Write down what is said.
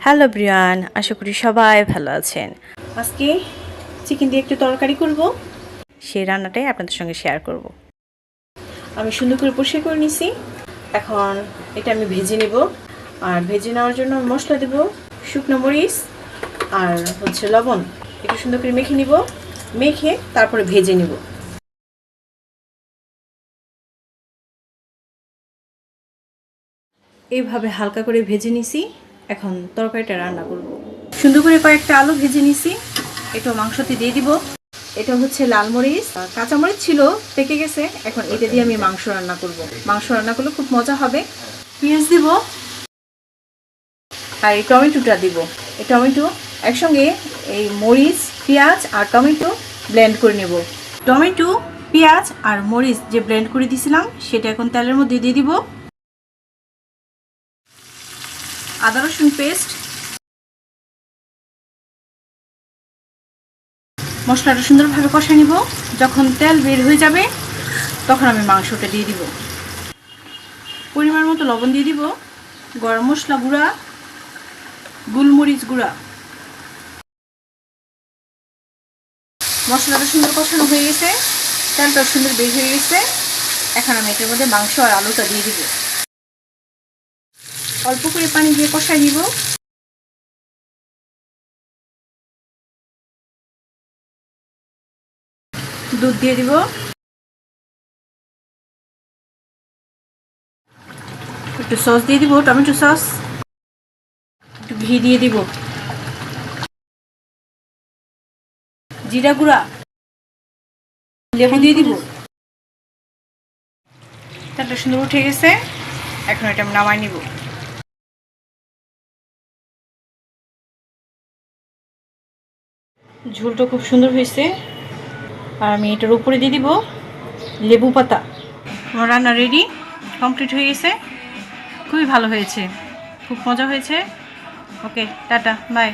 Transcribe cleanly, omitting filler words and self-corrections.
Hello Brian, আশা করি সবাই ভালো আছেন। আজকে চিকেন দিয়ে একটু তরকারি করব, সেই রান্নাটাই আপনাদের সঙ্গে শেয়ার করব। আমি সুন্দর করে পরিষ্কার করে নিছি। এখন এটা আমি ভেজে নেব। আর ভেজে নেওয়ার জন্য মশলা দেব শুকনো মরিচ আর লবণ। একটু সুন্দর করে মেখে নিব, মেখে তারপরে ভেজে নিব। এইভাবে হালকা করে ভেজে নিছি। এখন তরকারিটা রান্না করব। সুন্দর করে কয়েকটা আলু ভেজে নিছি, এটা মাংসতে দিয়ে দিব। এটা লাল মরিচ, কাঁচামরিচ ছিল, পেকে গেছে। এখন এটা দিয়ে আমি মাংস রান্না করব। মাংস রান্না করলে খুব মজা হবে। পেঁয়াজ দিব আর এই টমেটোটা দিব। এই টমেটো একসঙ্গে এই মরিচ, পেঁয়াজ আর টমেটো ব্লেন্ড করে নেব। টমেটো, পেঁয়াজ আর মরিচ যে ব্লেন্ড করে দিয়েছিলাম সেটা এখন তেলের মধ্যে দিয়ে দিব। আদা রসুন পেস্ট, মশলাটা সুন্দরভাবে কষে নিব। যখন তেল বের হয়ে যাবে তখন আমি মাংসটা দিয়ে দিব। পরিমাণ মতো লবণ দিয়ে দিব, গরম মশলা গুঁড়া, গোলমরিচ গুঁড়া। মশলাটা সুন্দর কষানো হয়ে গেছে, তেলটা সুন্দর বের হয়ে গেছে। এখন আমি এটার মধ্যে মাংস আর আলুটা দিয়ে দিব। অল্প করে পানি দিয়ে কষাই নিব। দুধ দিয়ে দিব, একটু সস দিয়ে দিব, টমেটো সস, একটু ঘি দিয়ে দিব, জিরা গুঁড়া, লেবু দিয়ে দিব। তেলটা সুন্দর উঠে গেছে, এখন এটা আমি নামাই নিব। ঝোলটা খুব সুন্দর হয়েছে। আর আমি এটার উপরে দিয়ে দিব লেবু পাতা। আমার রান্না রেডি, কমপ্লিট হয়ে গেছে। খুবই ভালো হয়েছে, খুব মজা হয়েছে। ওকে, টাটা, বাই।